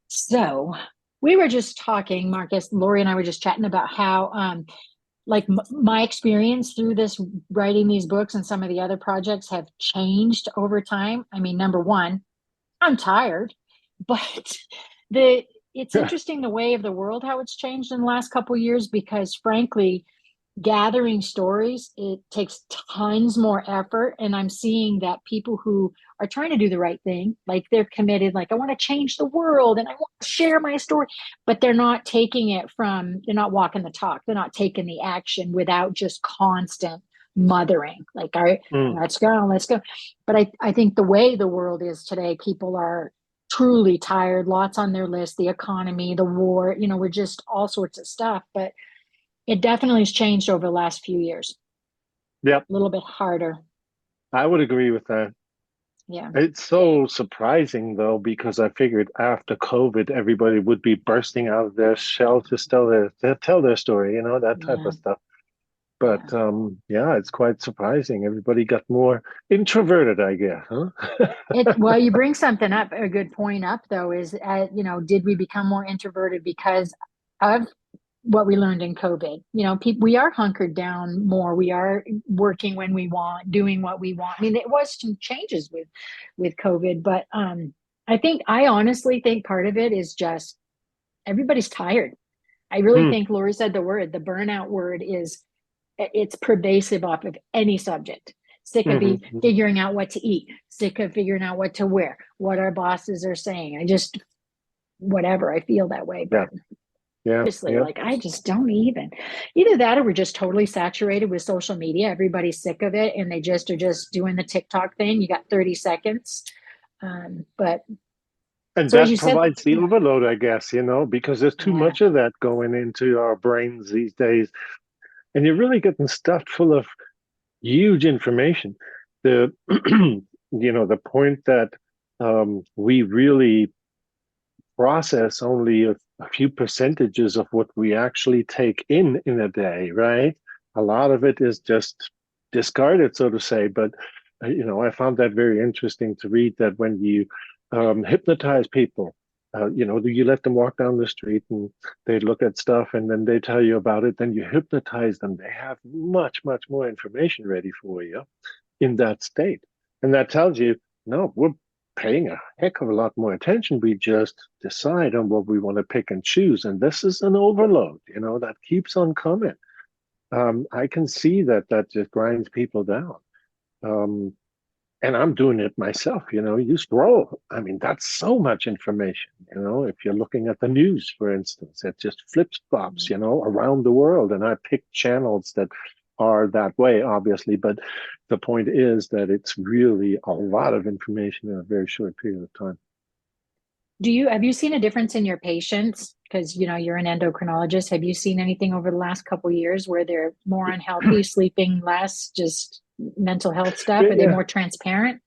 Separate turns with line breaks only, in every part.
So we were just talking, Marcus, Lori and I were just chatting about how, like my experience through this writing these books and some of the other projects have changed over time. I mean, number one, I'm tired, but the it's interesting the way of the world how it's changed in the last couple of years because frankly, gathering stories, it takes tons more effort. And I'm seeing that people who are trying to do the right thing, like they're committed, like I want to change the world and I want to share my story, but they're not taking it from, they're not walking the talk. They're not taking the action without just constant mothering. Like, all right, let's go, let's go. But I think the way the world is today, people are truly tired, lots on their list, the economy, the war, we're just all sorts of stuff. But it definitely has changed over the last few years.
Yep.
A little bit harder.
I would agree with that.
Yeah.
It's so surprising though, because I figured after COVID, everybody would be bursting out of their shell to tell their story, that type of stuff. But yeah, it's quite surprising. Everybody got more introverted, I guess, huh?
Well, you bring something up, a good point up though, is, did we become more introverted because of what we learned in COVID? We are hunkered down more. We are working when we want, doing what we want. I mean, it was some changes with COVID, but I honestly think part of it is just everybody's tired. I really think Lori said the burnout word it's pervasive off of any subject. Sick of figuring out what to eat, sick of figuring out what to wear, what our bosses are saying. Whatever, I feel that way. But seriously, like I just don't either that or we're just totally saturated with social media. Everybody's sick of it and they just are just doing the TikTok thing. You got 30 seconds. But
and so that provides the overload, I guess, because there's too much of that going into our brains these days. And you're really getting stuffed full of huge information. The the point that we really process only a few percentages of what we actually take in a day, right? A lot of it is just discarded, so to say. But I found that very interesting to read that when you hypnotize people, you let them walk down the street and they look at stuff and then they tell you about it, then you hypnotize them. They have much, much more information ready for you in that state. And that tells you, no, we're paying a heck of a lot more attention. We just decide on what we want to pick and choose. And this is an overload, that keeps on coming. I can see that just grinds people down. And I'm doing it myself, you scroll. I mean, that's so much information, if you're looking at the news, for instance, it just flips flops, around the world. And I pick channels that are that way, obviously. But the point is that it's really a lot of information in a very short period of time.
Have you seen a difference in your patients? Because, you're an endocrinologist. Have you seen anything over the last couple of years where they're more unhealthy, sleeping less, just mental health stuff? Are they more transparent?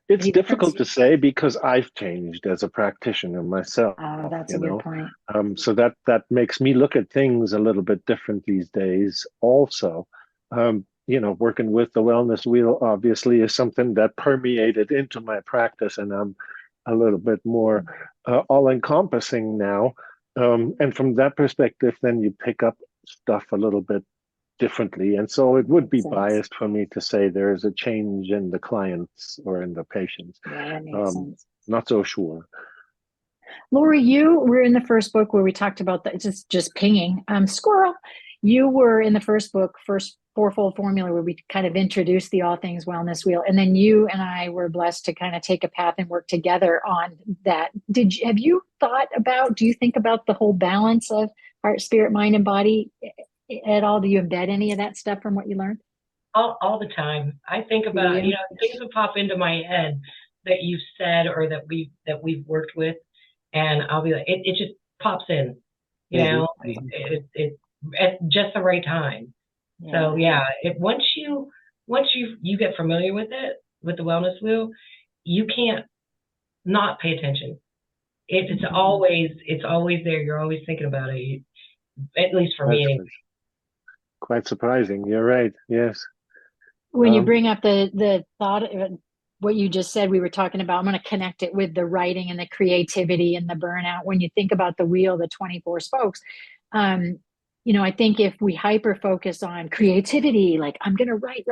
It's difficult to say because I've changed as a practitioner myself.
Oh, that's a good point.
So that makes me look at things a little bit different these days. Also, working with the wellness wheel obviously is something that permeated into my practice, and I'm a little bit more all-encompassing now. And from that perspective, then you pick up stuff a little bit differently. And so it would be biased for me to say there is a change in the clients or in the patients.
Yeah, that makes sense.
Not so sure.
Lori, you were in the first book where we talked about that, just pinging. Squirrel, you were in the first book, First Fourfold Formula, where we kind of introduced the All Things Wellness Wheel. And then you and I were blessed to kind of take a path and work together on that. Do you think about the whole balance of heart, spirit, mind, and body at all? Do you embed any of that stuff from what you learned?
All the time. I think about, things will pop into my head that you've said or that we've worked with, and I'll be like, it just pops in, it at just the right time. Yeah. So yeah, once you get familiar with it, with the wellness wheel, you can't not pay attention. It's always there. You're always thinking about it. At least for me.
quite surprising. You're right. Yes.
When you bring up the thought, what you just said, we were talking about, I'm going to connect it with the writing and the creativity and the burnout. When you think about the wheel, the 24 spokes, I think if we hyper focus on creativity, like I'm going to write,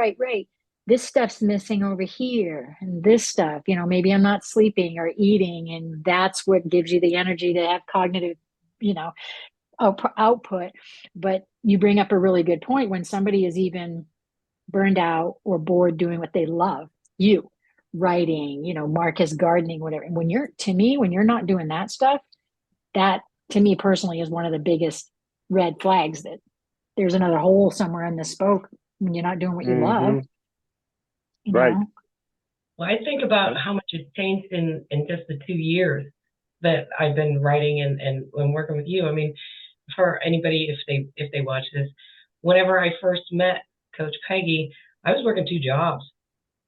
this stuff's missing over here, and this stuff, maybe I'm not sleeping or eating, and that's what gives you the energy to have cognitive, output. But you bring up a really good point. When somebody is even burned out or bored doing what they love, writing, Marcus gardening, whatever. And when you're not doing that stuff, that to me personally is one of the biggest red flags that there's another hole somewhere in the spoke when you're not doing what you love.
Right.
Well, I think about how much it's changed in just the 2 years that I've been writing and working with you. I mean, for anybody, if they watch this, whenever I first met Coach Peggy, I was working 2 jobs,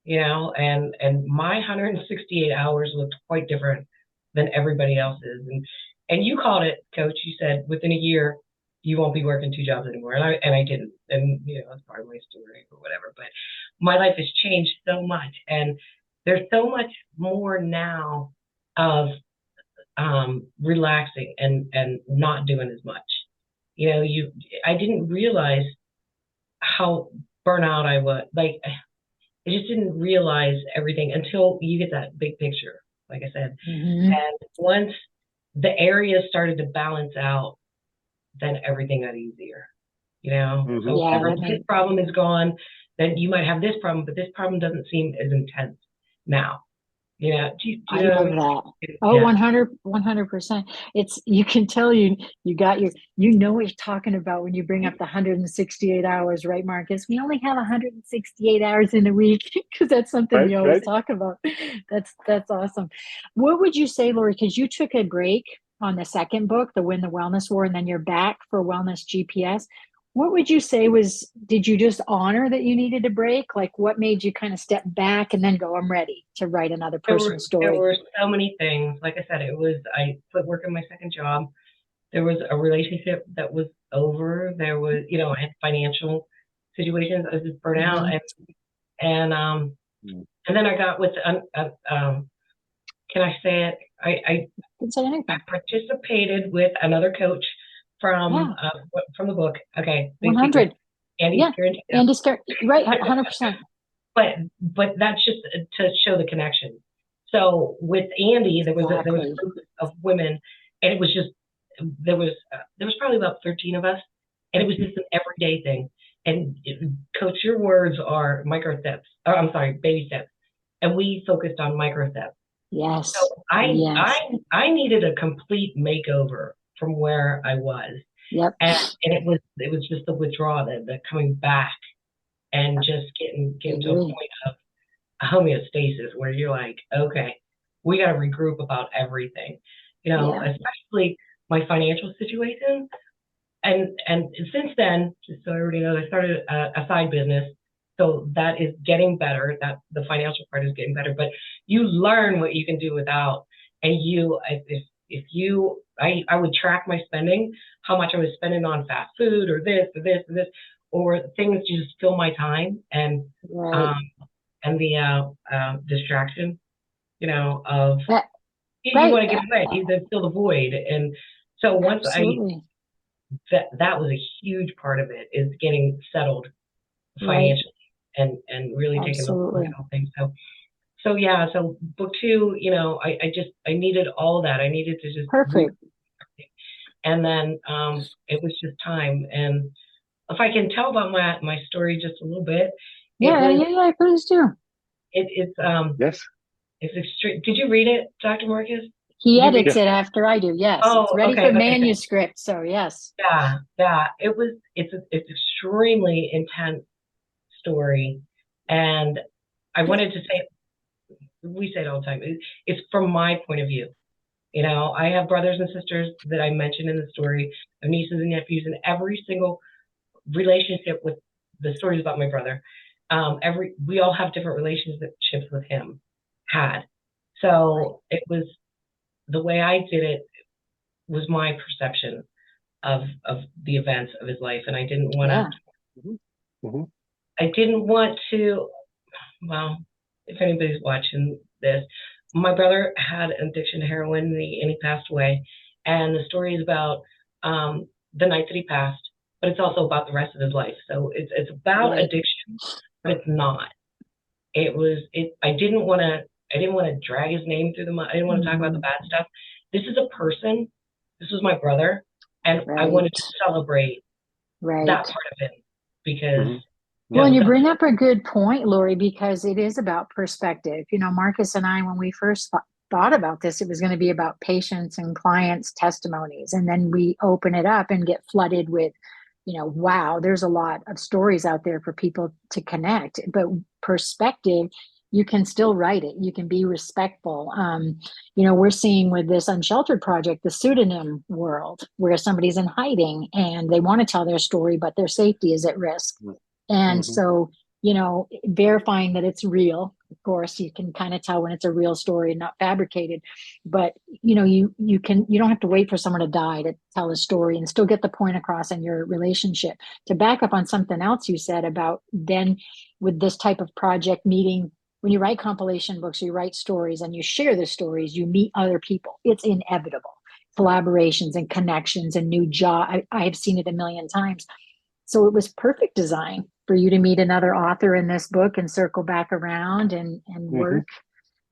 and my 168 hours looked quite different than everybody else's. And you called it, Coach. You said within a year you won't be working 2 jobs anymore, and I didn't. And it's part of my story or whatever. But my life has changed so much, and there's so much more now of relaxing and not doing as much. I didn't realize how burnout I was. Like, I just didn't realize everything until you get that big picture, like I said.
Mm-hmm.
And once the areas started to balance out, then everything got easier. So whenever this problem is gone, then you might have this problem, but this problem doesn't seem as intense now. Yeah,
I love that. Oh, 100%. You can tell you got what you're talking about when you bring up the 168 hours, right, Marcus? We only have 168 hours in a week because that's something we always talk about. That's awesome. What would you say, Lori? Because you took a break on the second book, The Win the Wellness War, and then you're back for Wellness G.P.S. What would you say did you just honor that you needed a break? Like, what made you kind of step back and then go, I'm ready to write another personal story?
There were so many things. Like I said, I quit working my second job. There was a relationship that was over. There was, I had financial situations. I was just burnt out. And then I got with, can I say it? I participated with another coach from the book. Okay.
100.
Andy
right, 100%.
But that's just to show the connection. So with Andy, there was a group of women, and it was just there was probably about 13 of us, and it was just an everyday thing. And Coach, your words are micro steps. Or, I'm sorry, baby steps, and we focused on micro steps.
Yes.
So I needed a complete makeover from where I was.
Yep.
And it was just the withdrawal, the coming back, and just getting to a point of homeostasis where you're like, okay, we got to regroup about everything, especially my financial situation. And since then, just so everybody knows, I started a side business. So that is getting better. That the financial part is getting better, but you learn what you can do without. And I would track my spending, how much I was spending on fast food or this or this or this, or things to just fill my time and the distraction, of you want to get away, you fill the void. And so once that was a huge part of it, is getting settled financially and really taking a look at all things. So book 2, I needed all that. I needed to just
perfect.
And then it was just time. And if I can tell about my story just a little bit.
Please do.
It's
yes.
It's extreme. Did you read it, Dr. Marcus?
He edits it after I do. Yes.
Oh,
it's ready for manuscript. So yes.
Yeah. It's extremely intense story, and I wanted to say, we say it all the time. It's from my point of view. I have brothers and sisters that I mentioned in the story, nieces and nephews, and every single relationship with the stories about my brother. We all have different relationships with him. So it was the way I did it was my perception of the events of his life, and I didn't want to I didn't want to, well, if anybody's watching this, my brother had an addiction to heroin and he passed away. And the story is about the night that he passed, but it's also about the rest of his life. So it's about addiction, but it's not. I didn't want to drag his name through the mud. I didn't want to talk about the bad stuff. This is a person. This was my brother, and I wanted to celebrate that part of him because.
Well, and you bring up a good point, Lori, because it is about perspective. You know, Marcus and I, when we first thought about this, it was going to be about patients and clients' testimonies. And then we open it up and get flooded with, you know, wow, there's a lot of stories out there for people to connect. But perspective, you can still write it. You can be respectful. You know, we're seeing with this Unsheltered project, the pseudonym world, where somebody's in hiding and they want to tell their story, but their safety is at risk. And so, you know, verifying that it's real, of course, you can kind of tell when it's a real story and not fabricated. But, you know, you don't have to wait for someone to die to tell a story and still get the point across in your relationship. To back up on something else you said about then with this type of project meeting, when you write compilation books, you write stories and you share the stories, you meet other people. It's inevitable. Collaborations and connections and new job. I have seen it a million times. So it was perfect design for you to meet another author in this book and circle back around and work.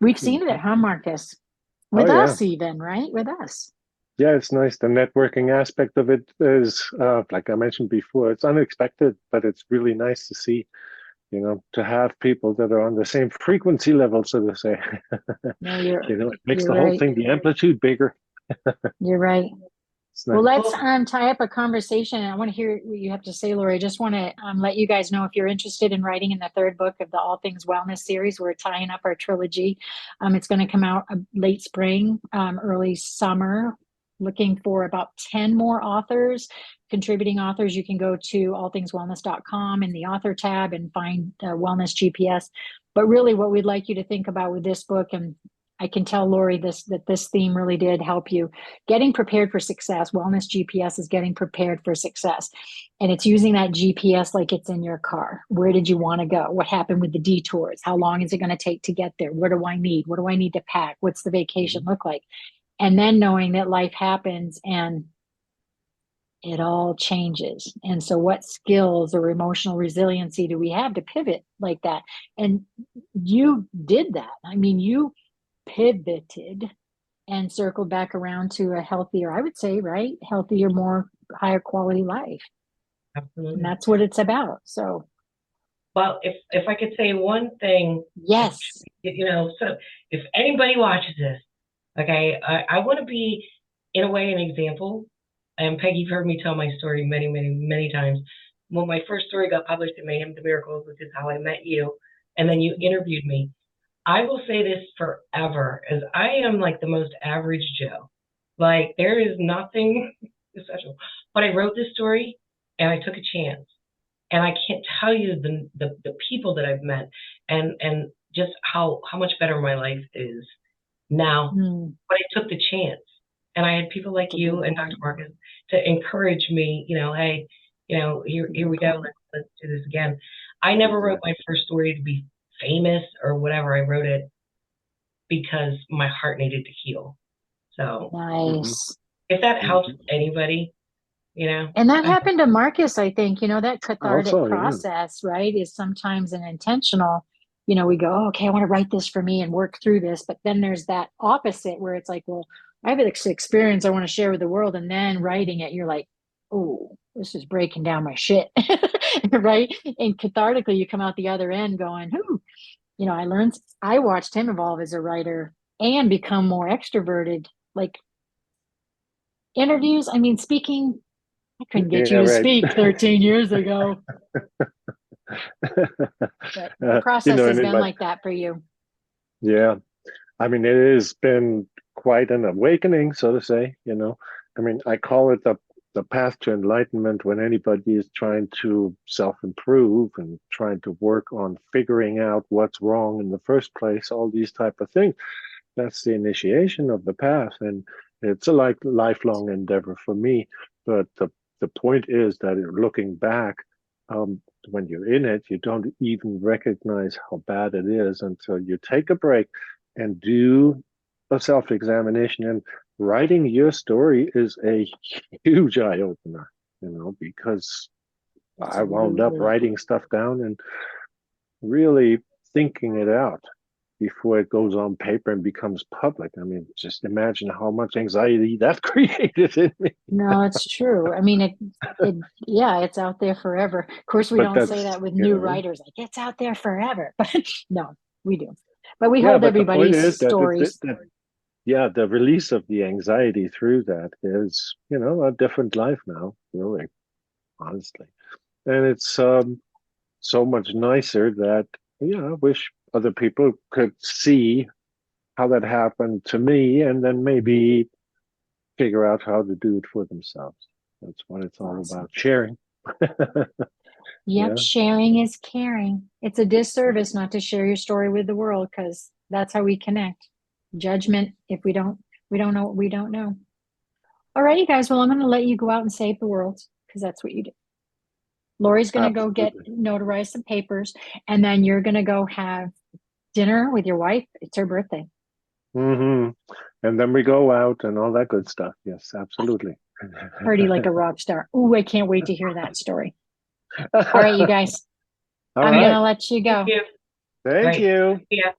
We've seen it at home, Marcus, with us even, right? With us.
Yeah, it's nice. The networking aspect of it is, like I mentioned before, it's unexpected, but it's really nice to see, you know, to have people that are on the same frequency level, so to say.
No,
you know, it makes the whole thing, the amplitude bigger.
You're right.
Nice.
Well, let's tie up a conversation. I want to hear what you have to say, Lori. I just want to let you guys know if you're interested in writing in the third book of the All Things Wellness series. We're tying up our trilogy. It's going to come out late spring, early summer. Looking for about 10 more authors, contributing authors. You can go to allthingswellness.com in the author tab and find Wellness GPS. But really what we'd like you to think about with this book, and I can tell Lori that this theme really did help you. Getting prepared for success. Wellness GPS is getting prepared for success. And it's using that GPS like it's in your car. Where did you want to go? What happened with the detours? How long is it going to take to get there? What do I need? What do I need to pack? What's the vacation look like? And then knowing that life happens and it all changes. And so what skills or emotional resiliency do we have to pivot like that? And you did that. I mean, you pivoted and circled back around to a healthier, I would say, right? Healthier, more higher quality life.
Absolutely.
And that's what it's about. So,
well, if I could say one thing,
yes,
you know, so if anybody watches this, okay, I want to be, in a way, an example. And Peggy, you've heard me tell my story many, many, many times. When my first story got published in Mayhem to Miracles, which is how I met you, and then you interviewed me, I will say this forever, as I am like the most average Joe. Like, there is nothing special. But I wrote this story, and I took a chance. And I can't tell you the people that I've met and just how much better my life is now. But I took the chance. And I had people like you and Dr. Marcus to encourage me, you know, hey, you know, here we go, let's do this again. I never wrote my first story to be famous or whatever. I wrote it because my heart needed to heal. So
nice.
If that helps anybody, you know.
And that happened to Marcus, I think, you know, that cathartic process, right, is sometimes an intentional, you know, we go, oh, okay, I want to write this for me and work through this. But then there's that opposite where it's like, well, I have this experience I want to share with the world. And then writing it, you're like, oh, this is breaking down my shit. Right. And cathartically, you come out the other end going, whoo, you know, I watched him evolve as a writer and become more extroverted. Like interviews, I mean, speaking, I couldn't get you to speak 13 years ago. But the process has been like that for you.
Yeah. I mean, it has been quite an awakening, so to say, you know. I mean, I call it the path to enlightenment when anybody is trying to self-improve and trying to work on figuring out what's wrong in the first place, all these type of things. That's the initiation of the path. And it's a lifelong endeavor for me. But the point is that looking back, when you're in it, you don't even recognize how bad it is until you take a break and do a self-examination. And writing your story is a huge eye opener, because I wound up writing stuff down and really thinking it out before it goes on paper and becomes public. I mean, just imagine how much anxiety that created in me.
No, it's true. I mean, yeah, it's out there forever. Of course, we
But
don't say that with new writers, like it's out there forever. But no, we do. But we hold
but the point
everybody's
is that
stories.
the release of the anxiety through that is, a different life now, really, honestly. And it's so much nicer that, I wish other people could see how that happened to me and then maybe figure out how to do it for themselves. That's what it's all about, sharing.
Yep, sharing is caring. It's a disservice not to share your story with the world, because that's how we connect. Judgment, if we don't know what we don't know. All righty, guys. Well, I'm going to let you go out and save the world, because that's what you do. Lori's going to go notarize some papers, and then you're going to go have dinner with your wife. It's her birthday.
And then we go out and all that good stuff. Yes, absolutely.
Party like a rock star. Ooh, I can't wait to hear that story. All right, you guys. I'm going to let you go.
Thank you.
Thank you.
Yeah.